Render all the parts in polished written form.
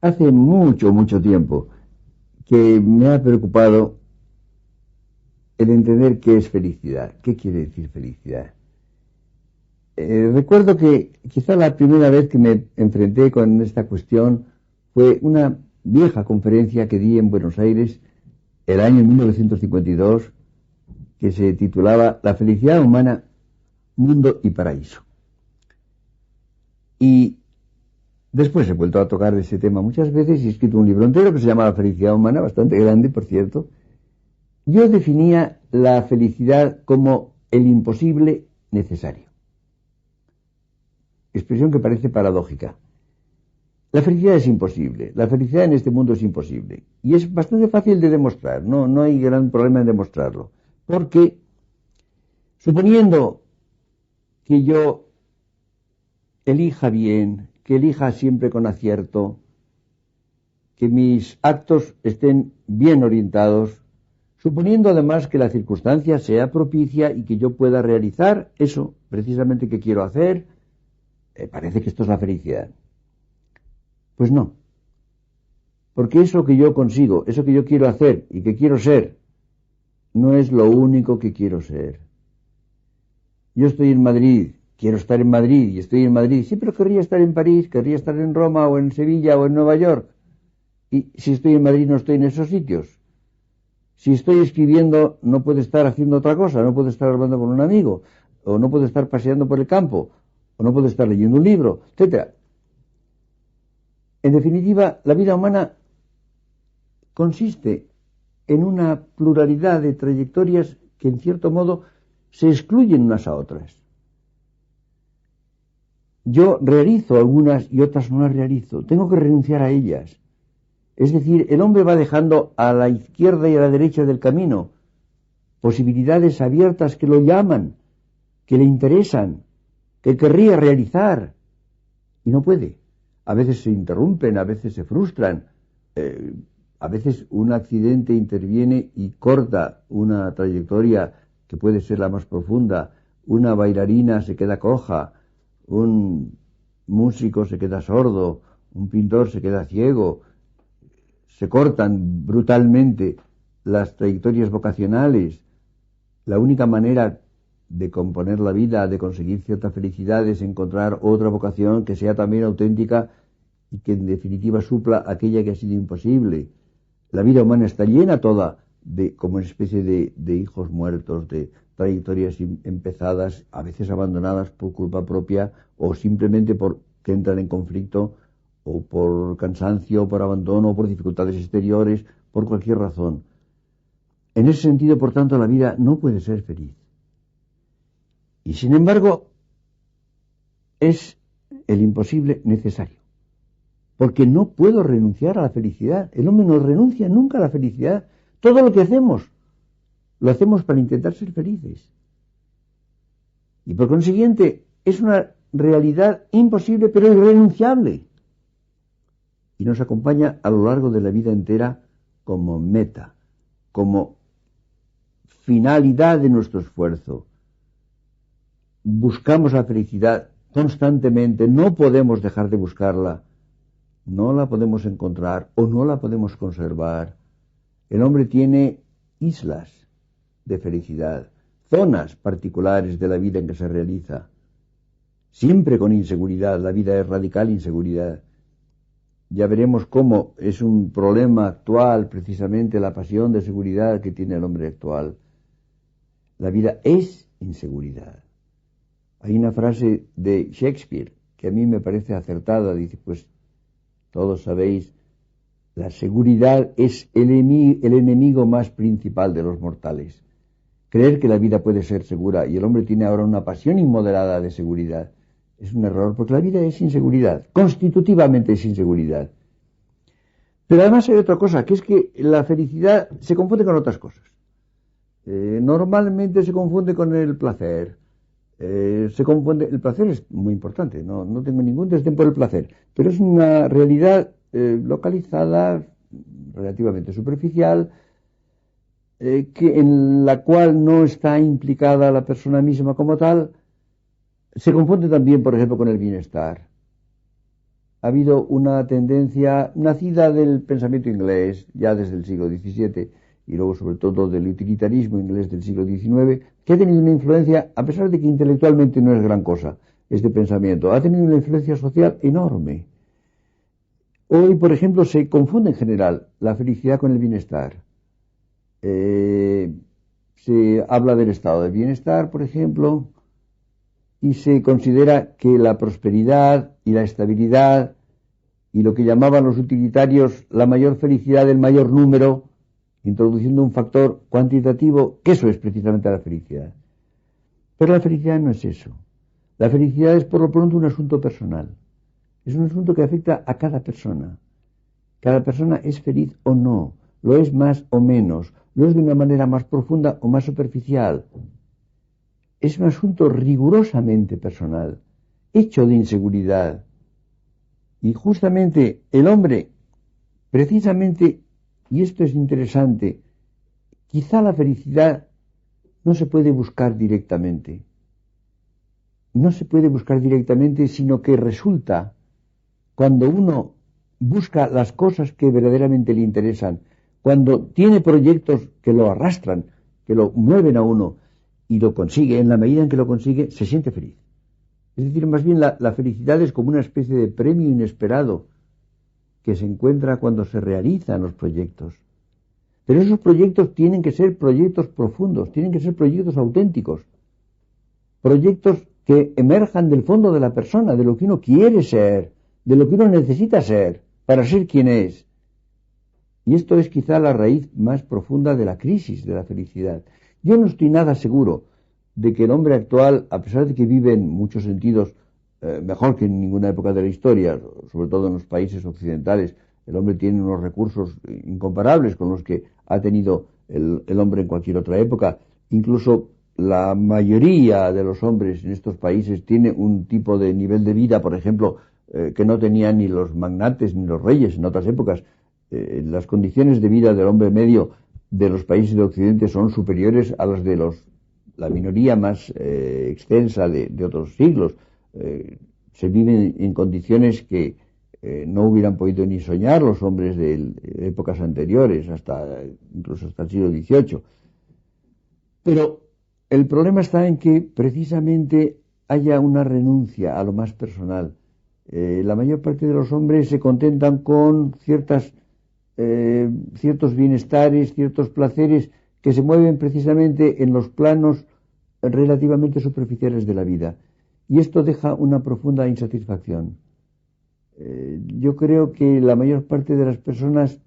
Hace mucho, mucho tiempo que me ha preocupado el entender qué es felicidad, qué quiere decir felicidad. Recuerdo que quizá la primera vez que me enfrenté con esta cuestión fue una vieja conferencia que di en Buenos Aires el año 1952, que se titulaba La felicidad humana, mundo y paraíso. Y después he vuelto a tocar ese tema muchas veces y he escrito un libro entero que se llama La felicidad humana, bastante grande, por cierto. Yo definía la felicidad como el imposible necesario. Expresión que parece paradójica. La felicidad es imposible, la felicidad en este mundo es imposible. Y es bastante fácil de demostrar, no hay gran problema en demostrarlo. Porque, suponiendo que yo elija bien, que elija siempre con acierto, que mis actos estén bien orientados, suponiendo además que la circunstancia sea propicia y que yo pueda realizar eso precisamente que quiero hacer, parece que esto es la felicidad. Pues no. Porque eso que yo consigo, eso que yo quiero hacer y que quiero ser, no es lo único que quiero ser. Yo estoy en Madrid, quiero estar en Madrid y estoy en Madrid. Sí, pero querría estar en París, querría estar en Roma o en Sevilla o en Nueva York. Y si estoy en Madrid no estoy en esos sitios. Si estoy escribiendo no puedo estar haciendo otra cosa, no puedo estar hablando con un amigo, o no puedo estar paseando por el campo, o no puedo estar leyendo un libro, etc. En definitiva, la vida humana consiste en una pluralidad de trayectorias que en cierto modo se excluyen unas a otras. Yo realizo algunas y otras no las realizo, tengo que renunciar a ellas. Es decir, el hombre va dejando a la izquierda y a la derecha del camino posibilidades abiertas que lo llaman, que le interesan, que querría realizar, y no puede. A veces se interrumpen, a veces se frustran, a veces un accidente interviene y corta una trayectoria que puede ser la más profunda, una bailarina se queda coja, un músico se queda sordo, un pintor se queda ciego, se cortan brutalmente las trayectorias vocacionales. La única manera de componer la vida, de conseguir cierta felicidad, es encontrar otra vocación que sea también auténtica y que en definitiva supla aquella que ha sido imposible. La vida humana está llena toda de como una especie de hijos muertos, de trayectorias empezadas, a veces abandonadas por culpa propia o simplemente porque entran en conflicto o por cansancio, por abandono, por dificultades exteriores, por cualquier razón. En ese sentido, por tanto, la vida no puede ser feliz. Y sin embargo, es el imposible necesario. Porque no puedo renunciar a la felicidad. El hombre no renuncia nunca a la felicidad. Todo lo que hacemos, lo hacemos para intentar ser felices. Y por consiguiente, es una realidad imposible, pero irrenunciable. Y nos acompaña a lo largo de la vida entera como meta, como finalidad de nuestro esfuerzo. Buscamos la felicidad constantemente, no podemos dejar de buscarla, no la podemos encontrar o no la podemos conservar. El hombre tiene islas de felicidad, zonas particulares de la vida en que se realiza, siempre con inseguridad. La vida es radical inseguridad. Ya veremos cómo es un problema actual precisamente la pasión de seguridad que tiene el hombre actual. La vida es inseguridad. Hay una frase de Shakespeare que a mí me parece acertada. Dice, pues todos sabéis, la seguridad es el enemigo más principal de los mortales. Creer que la vida puede ser segura y el hombre tiene ahora una pasión inmoderada de seguridad es un error, porque la vida es inseguridad, constitutivamente es inseguridad. Pero además hay otra cosa, que es que la felicidad se confunde con otras cosas. Normalmente se confunde con el placer. El placer es muy importante, no tengo ningún desdén por el placer, pero es una realidad localizada, relativamente superficial, en la cual no está implicada la persona misma como tal. Se confunde también, por ejemplo, con el bienestar. ha habido una tendencia nacida del pensamiento inglés ya desde el siglo XVII y luego sobre todo del utilitarismo inglés del siglo XIX, que ha tenido una influencia, a pesar de que intelectualmente no es gran cosa este pensamiento, ha tenido una influencia social enorme. Hoy, por ejemplo, se confunde en general la felicidad con el bienestar. Se habla del estado de bienestar, por ejemplo, y se considera que la prosperidad y la estabilidad y lo que llamaban los utilitarios la mayor felicidad del mayor número, introduciendo un factor cuantitativo, que eso es precisamente la felicidad. Pero la felicidad no es eso. La felicidad es por lo pronto un asunto personal. Es un asunto que afecta a cada persona. Cada persona es feliz o no, lo es más o menos, lo es de una manera más profunda o más superficial. Es un asunto rigurosamente personal, hecho de inseguridad. Y justamente el hombre, precisamente, y esto es interesante, quizá la felicidad no se puede buscar directamente. No se puede buscar directamente, sino que resulta, cuando uno busca las cosas que verdaderamente le interesan, cuando tiene proyectos que lo arrastran, que lo mueven a uno, y lo consigue, en la medida en que lo consigue, se siente feliz. Es decir, más bien la felicidad es como una especie de premio inesperado que se encuentra cuando se realizan los proyectos. Pero esos proyectos tienen que ser proyectos profundos, tienen que ser proyectos auténticos, proyectos que emerjan del fondo de la persona, de lo que uno quiere ser, de lo que uno necesita ser, para ser quien es. Y esto es quizá la raíz más profunda de la crisis de la felicidad. Yo no estoy nada seguro de que el hombre actual, a pesar de que vive en muchos sentidos mejor que en ninguna época de la historia, sobre todo en los países occidentales, el hombre tiene unos recursos incomparables con los que ha tenido el hombre en cualquier otra época. Incluso la mayoría de los hombres en estos países tiene un tipo de nivel de vida, por ejemplo, que no tenían ni los magnates ni los reyes en otras épocas. Las condiciones de vida del hombre medio de los países de Occidente son superiores a las de la minoría más extensa de otros siglos. Se viven en condiciones que no hubieran podido ni soñar los hombres de épocas anteriores, incluso hasta el siglo XVIII. Pero el problema está en que precisamente haya una renuncia a lo más personal. La mayor parte de los hombres se contentan con ciertos bienestares, ciertos placeres que se mueven precisamente en los planos relativamente superficiales de la vida. Y esto deja una profunda insatisfacción. Yo creo que la mayor parte de las personas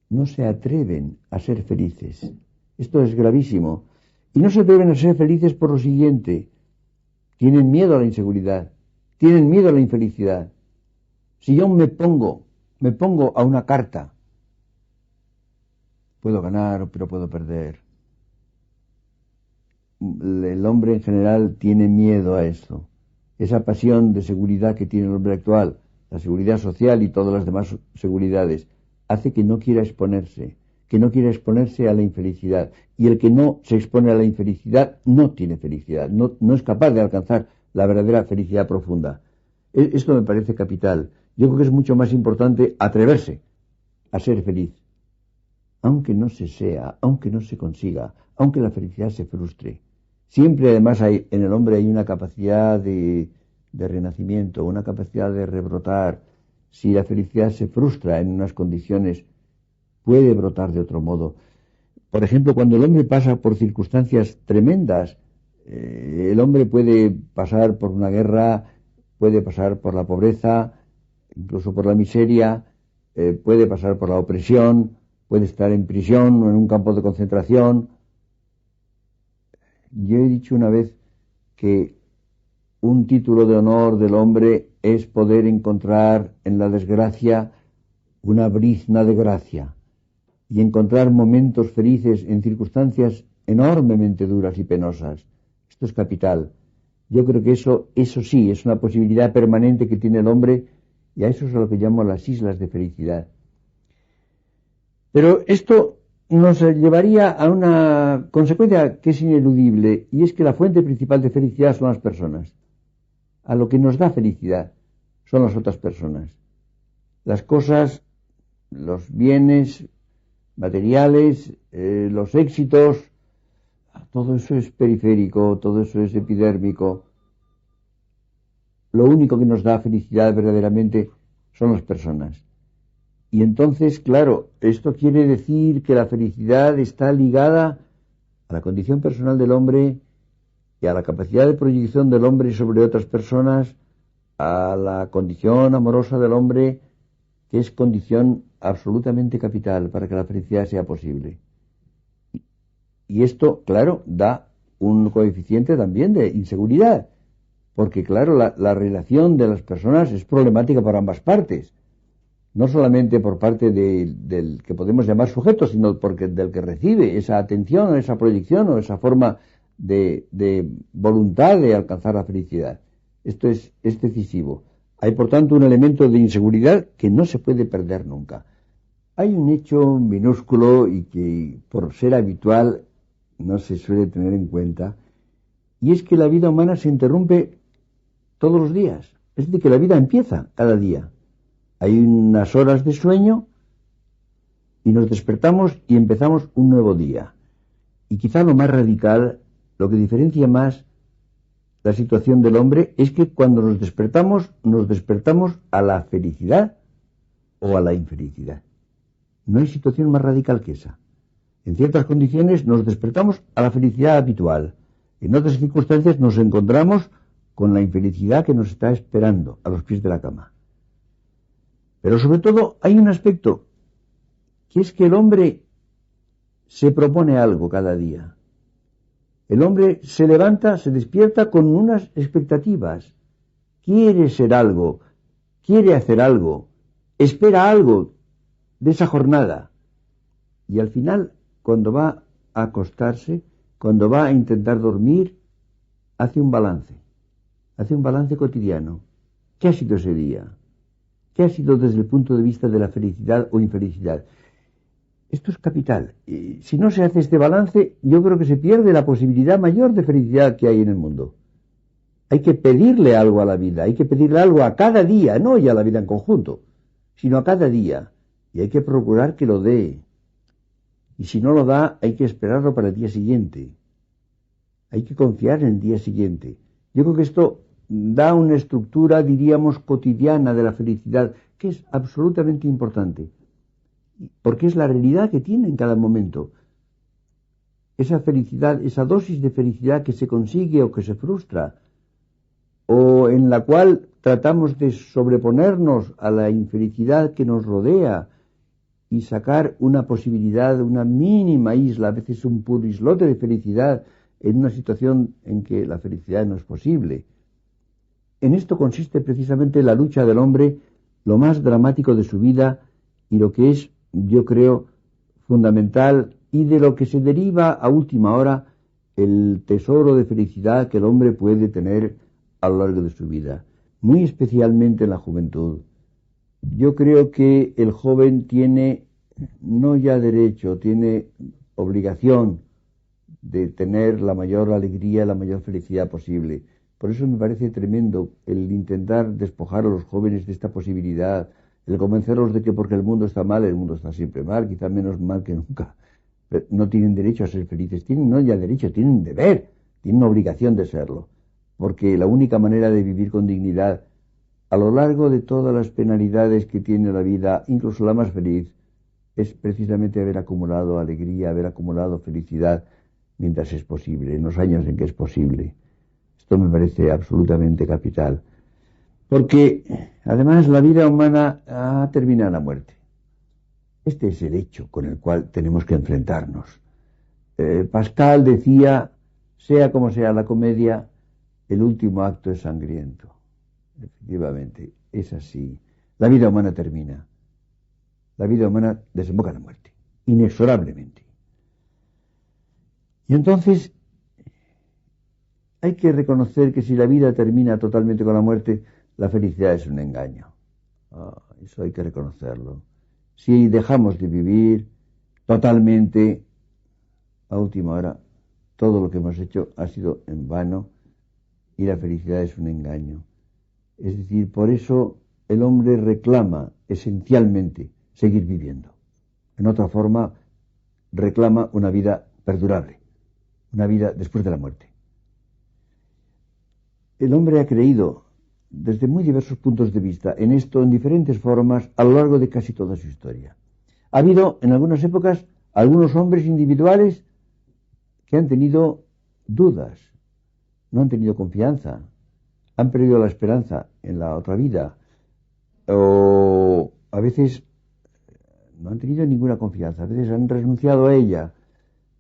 no se atreven a ser felices. Esto es gravísimo. Y no se atreven a ser felices por lo siguiente. Tienen miedo a la inseguridad. Tienen miedo a la infelicidad. Si yo me pongo a una carta, puedo ganar, pero puedo perder. El hombre en general tiene miedo a eso. Esa pasión de seguridad que tiene el hombre actual, la seguridad social y todas las demás seguridades, hace que no quiera exponerse a la infelicidad. Y el que no se expone a la infelicidad no tiene felicidad, no es capaz de alcanzar la verdadera felicidad profunda. Esto me parece capital. Yo creo que es mucho más importante atreverse a ser feliz, aunque no se sea, aunque no se consiga, aunque la felicidad se frustre. Siempre además en el hombre hay una capacidad de renacimiento, una capacidad de rebrotar. Si la felicidad se frustra en unas condiciones, puede brotar de otro modo. Por ejemplo, cuando el hombre pasa por circunstancias tremendas, el hombre puede pasar por una guerra, puede pasar por la pobreza, incluso por la miseria, puede pasar por la opresión, puede estar en prisión o en un campo de concentración. Yo he dicho una vez que un título de honor del hombre es poder encontrar en la desgracia una brizna de gracia y encontrar momentos felices en circunstancias enormemente duras y penosas. Esto es capital. Yo creo que eso sí, es una posibilidad permanente que tiene el hombre, y a eso es a lo que llamo las islas de felicidad. Pero esto nos llevaría a una consecuencia que es ineludible, y es que la fuente principal de felicidad son las personas. A lo que nos da felicidad son las otras personas. Las cosas, los bienes materiales, los éxitos, todo eso es periférico, todo eso es epidérmico. Lo único que nos da felicidad verdaderamente son las personas. Y entonces, claro, esto quiere decir que la felicidad está ligada a la condición personal del hombre y a la capacidad de proyección del hombre sobre otras personas, a la condición amorosa del hombre, que es condición absolutamente capital para que la felicidad sea posible. Y esto, claro, da un coeficiente también de inseguridad, porque, claro, la relación de las personas es problemática por ambas partes. No solamente por parte del que podemos llamar sujeto, sino porque del que recibe esa atención, o esa proyección, o esa forma de voluntad de alcanzar la felicidad. Esto es decisivo. Hay, por tanto, un elemento de inseguridad que no se puede perder nunca. Hay un hecho minúsculo y que, por ser habitual, no se suele tener en cuenta, y es que la vida humana se interrumpe todos los días. Es decir, que la vida empieza cada día. Hay unas horas de sueño y nos despertamos y empezamos un nuevo día. Y quizá lo más radical, lo que diferencia más la situación del hombre, es que cuando nos despertamos a la felicidad o a la infelicidad. No hay situación más radical que esa. En ciertas condiciones nos despertamos a la felicidad habitual. En otras circunstancias nos encontramos con la infelicidad que nos está esperando a los pies de la cama. Pero sobre todo hay un aspecto, que es que el hombre se propone algo cada día. El hombre se levanta, se despierta con unas expectativas. Quiere ser algo, quiere hacer algo, espera algo de esa jornada. Y al final, cuando va a acostarse, cuando va a intentar dormir, hace un balance cotidiano. ¿Qué ha sido ese día? ¿Qué ha sido desde el punto de vista de la felicidad o infelicidad? Esto es capital. Si no se hace este balance, yo creo que se pierde la posibilidad mayor de felicidad que hay en el mundo. Hay que pedirle algo a la vida, hay que pedirle algo a cada día, no ya a la vida en conjunto, sino a cada día. Y hay que procurar que lo dé. Y si no lo da, hay que esperarlo para el día siguiente. Hay que confiar en el día siguiente. Yo creo que esto da una estructura, diríamos, cotidiana de la felicidad, que es absolutamente importante, porque es la realidad que tiene en cada momento. Esa felicidad, esa dosis de felicidad que se consigue o que se frustra, o en la cual tratamos de sobreponernos a la infelicidad que nos rodea y sacar una posibilidad, una mínima isla, a veces un puro islote de felicidad, en una situación en que la felicidad no es posible. En esto consiste precisamente la lucha del hombre, lo más dramático de su vida y lo que es, yo creo, fundamental y de lo que se deriva a última hora el tesoro de felicidad que el hombre puede tener a lo largo de su vida, muy especialmente en la juventud. Yo creo que el joven tiene no ya derecho, tiene obligación de tener la mayor alegría, la mayor felicidad posible. Por eso me parece tremendo el intentar despojar a los jóvenes de esta posibilidad, el convencerlos de que porque el mundo está mal, el mundo está siempre mal, quizá menos mal que nunca. Pero no tienen derecho a ser felices, tienen no ya derecho, tienen deber, tienen obligación de serlo. Porque la única manera de vivir con dignidad, a lo largo de todas las penalidades que tiene la vida, incluso la más feliz, es precisamente haber acumulado alegría, haber acumulado felicidad, mientras es posible, en los años en que es posible. Esto me parece absolutamente capital. Porque, además, la vida humana termina en la muerte. Este es el hecho con el cual tenemos que enfrentarnos. Pascal decía, sea como sea la comedia, el último acto es sangriento. Efectivamente, es así. La vida humana termina. La vida humana desemboca en la muerte, inexorablemente. Y entonces hay que reconocer que si la vida termina totalmente con la muerte, la felicidad es un engaño. Eso hay que reconocerlo. Si dejamos de vivir totalmente, a última hora, todo lo que hemos hecho ha sido en vano y la felicidad es un engaño. Es decir, por eso el hombre reclama esencialmente seguir viviendo. En otra forma, reclama una vida perdurable, una vida después de la muerte. El hombre ha creído, desde muy diversos puntos de vista, en esto en diferentes formas a lo largo de casi toda su historia. Ha habido en algunas épocas algunos hombres individuales que han tenido dudas, no han tenido confianza, han perdido la esperanza en la otra vida, o a veces no han tenido ninguna confianza, a veces han renunciado a ella,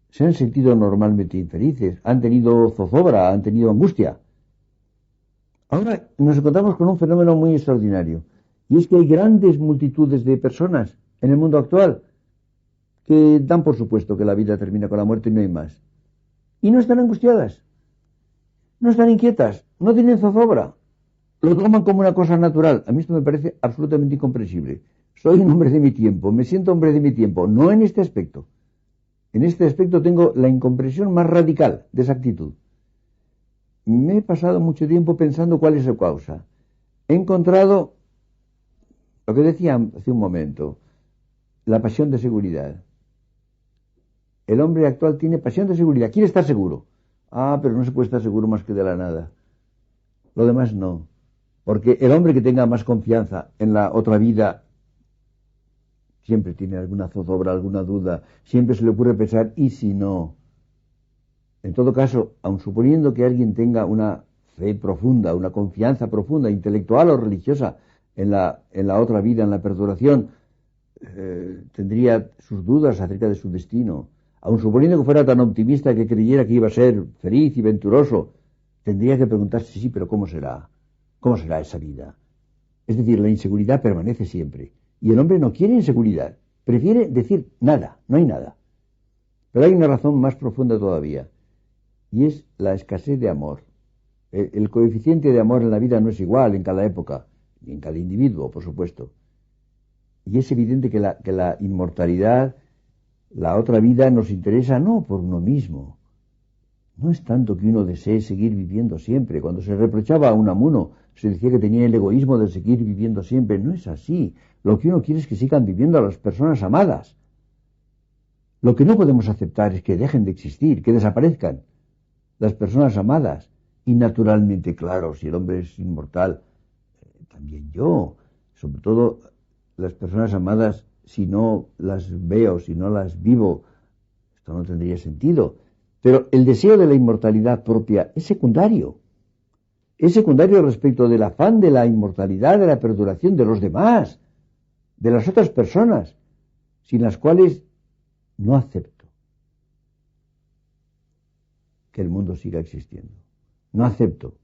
se han sentido normalmente infelices, han tenido zozobra, han tenido angustia. Ahora nos encontramos con un fenómeno muy extraordinario, y es que hay grandes multitudes de personas en el mundo actual que dan por supuesto que la vida termina con la muerte y no hay más. Y no están angustiadas, no están inquietas, no tienen zozobra, lo toman como una cosa natural. A mí esto me parece absolutamente incomprensible. Soy un hombre de mi tiempo, me siento hombre de mi tiempo, no en este aspecto. En este aspecto tengo la incomprensión más radical de esa actitud. Me he pasado mucho tiempo pensando cuál es su causa. He encontrado lo que decía hace un momento, la pasión de seguridad. El hombre actual tiene pasión de seguridad, quiere estar seguro. Ah, pero no se puede estar seguro más que de la nada. Lo demás no. Porque el hombre que tenga más confianza en la otra vida siempre tiene alguna zozobra, alguna duda, siempre se le ocurre pensar, ¿y si no? En todo caso, aun suponiendo que alguien tenga una fe profunda, una confianza profunda, intelectual o religiosa en la otra vida, en la perduración, tendría sus dudas acerca de su destino. Aun suponiendo que fuera tan optimista que creyera que iba a ser feliz y venturoso, tendría que preguntarse, sí, pero ¿cómo será? ¿Cómo será esa vida? Es decir, la inseguridad permanece siempre. Y el hombre no quiere inseguridad, prefiere decir nada, no hay nada. Pero hay una razón más profunda todavía, y es la escasez de amor. El coeficiente de amor en la vida no es igual en cada época, ni en cada individuo, por supuesto. Y es evidente que la inmortalidad, la otra vida, nos interesa no por uno mismo. No es tanto que uno desee seguir viviendo siempre. Cuando se reprochaba a Unamuno, se decía que tenía el egoísmo de seguir viviendo siempre. No es así. Lo que uno quiere es que sigan viviendo a las personas amadas. Lo que no podemos aceptar es que dejen de existir, que desaparezcan las personas amadas. Y naturalmente, claro, si el hombre es inmortal, también yo, sobre todo las personas amadas, si no las veo, si no las vivo, esto no tendría sentido. Pero el deseo de la inmortalidad propia es secundario. Es secundario respecto del afán de la inmortalidad, de la perduración de los demás, de las otras personas, sin las cuales no acepto que el mundo siga existiendo. No acepto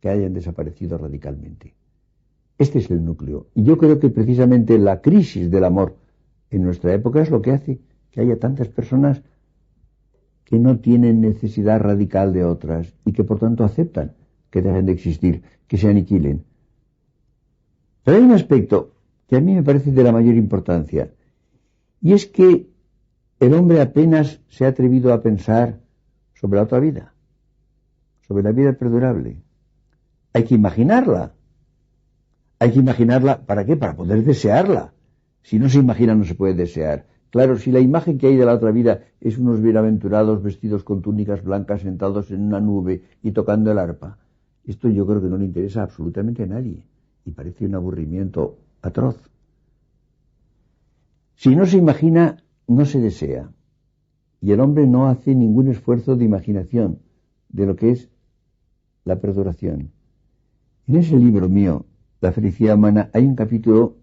que hayan desaparecido radicalmente. Este es el núcleo. Y yo creo que precisamente la crisis del amor en nuestra época es lo que hace que haya tantas personas que no tienen necesidad radical de otras y que por tanto aceptan que dejen de existir, que se aniquilen. Pero hay un aspecto que a mí me parece de la mayor importancia, y es que el hombre apenas se ha atrevido a pensar sobre la otra vida, sobre la vida perdurable. Hay que imaginarla. Hay que imaginarla, ¿para qué? Para poder desearla. Si no se imagina, no se puede desear. Claro, si la imagen que hay de la otra vida es unos bienaventurados vestidos con túnicas blancas sentados en una nube y tocando el arpa, esto yo creo que no le interesa absolutamente a nadie y parece un aburrimiento atroz. Si no se imagina, no se desea. Y el hombre no hace ningún esfuerzo de imaginación de lo que es la perduración. En ese libro mío, La felicidad humana, hay un capítulo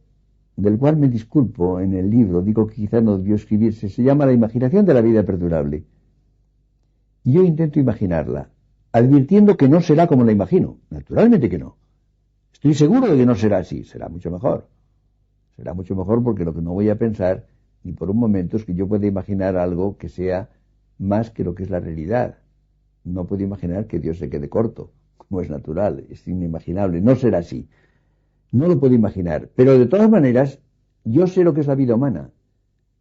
del cual me disculpo en el libro, digo que quizá no debió escribirse, se llama La imaginación de la vida perdurable. Y yo intento imaginarla, advirtiendo que no será como la imagino, naturalmente que no. Estoy seguro de que no será así, será mucho mejor. Será mucho mejor porque lo que no voy a pensar ni por un momento es que yo pueda imaginar algo que sea más que lo que es la realidad. No puedo imaginar que Dios se quede corto, como es natural, es inimaginable, no será así. No lo puedo imaginar, pero de todas maneras, yo sé lo que es la vida humana.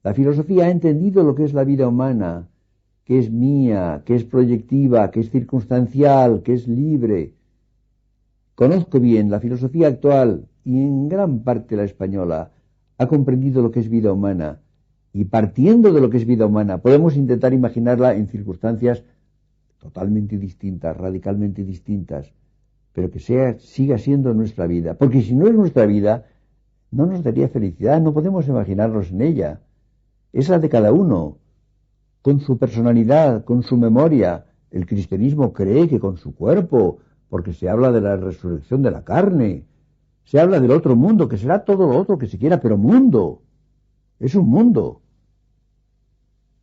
La filosofía ha entendido lo que es la vida humana, que es mía, que es proyectiva, que es circunstancial, que es libre. Conozco bien la filosofía actual y en gran parte la española ha comprendido lo que es vida humana, y partiendo de lo que es vida humana, podemos intentar imaginarla en circunstancias totalmente distintas, radicalmente distintas, pero que siga siendo nuestra vida. Porque si no es nuestra vida, no nos daría felicidad, no podemos imaginarnos en ella. Es la de cada uno, con su personalidad, con su memoria. El cristianismo cree que con su cuerpo, porque se habla de la resurrección de la carne, se habla del otro mundo, que será todo lo otro que se quiera, pero mundo. Es un mundo.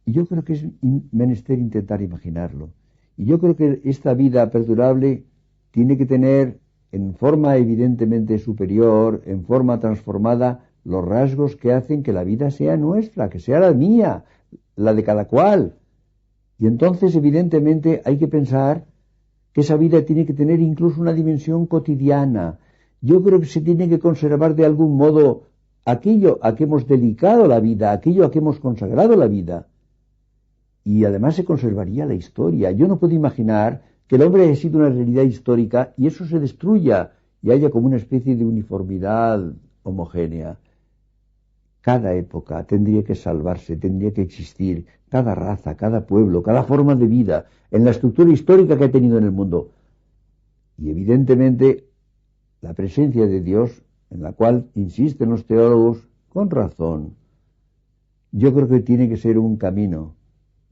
Y yo creo que es menester intentar imaginarlo. Y yo creo que esta vida perdurable tiene que tener, en forma evidentemente superior, en forma transformada, los rasgos que hacen que la vida sea nuestra, que sea la mía, la de cada cual. Y entonces, evidentemente, hay que pensar que esa vida tiene que tener incluso una dimensión cotidiana. Yo creo que se tiene que conservar de algún modo aquello a que hemos dedicado la vida, aquello a que hemos consagrado la vida. Y además se conservaría la historia. Yo no puedo imaginar que el hombre haya sido una realidad histórica y eso se destruya y haya como una especie de uniformidad homogénea. Cada época tendría que salvarse, tendría que existir, cada raza, cada pueblo, cada forma de vida, en la estructura histórica que ha tenido en el mundo. Y evidentemente la presencia de Dios, en la cual insisten los teólogos, con razón, yo creo que tiene que ser un camino,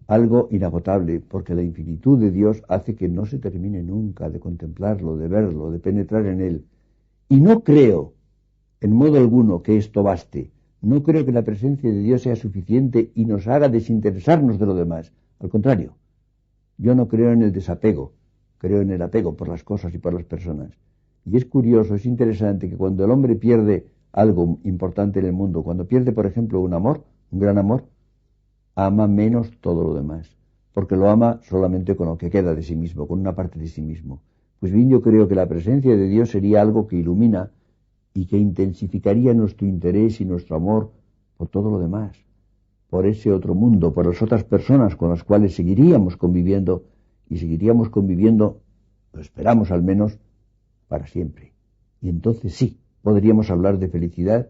algo inagotable, porque la infinitud de Dios hace que no se termine nunca de contemplarlo, de verlo, de penetrar en él. Y no creo, en modo alguno, que esto baste. No creo que la presencia de Dios sea suficiente y nos haga desinteresarnos de lo demás. Al contrario, yo no creo en el desapego, creo en el apego por las cosas y por las personas. Y es curioso, es interesante que cuando el hombre pierde algo importante en el mundo, cuando pierde, por ejemplo, un amor, un gran amor, ama menos todo lo demás, porque lo ama solamente con lo que queda de sí mismo, con una parte de sí mismo. Pues bien, yo creo que la presencia de Dios sería algo que ilumina y que intensificaría nuestro interés y nuestro amor por todo lo demás, por ese otro mundo, por las otras personas con las cuales seguiríamos conviviendo y seguiríamos conviviendo, lo esperamos al menos, para siempre. Y entonces sí, podríamos hablar de felicidad,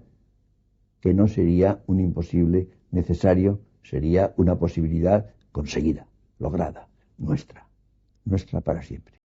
que no sería un imposible necesario, sería una posibilidad conseguida, lograda, nuestra para siempre.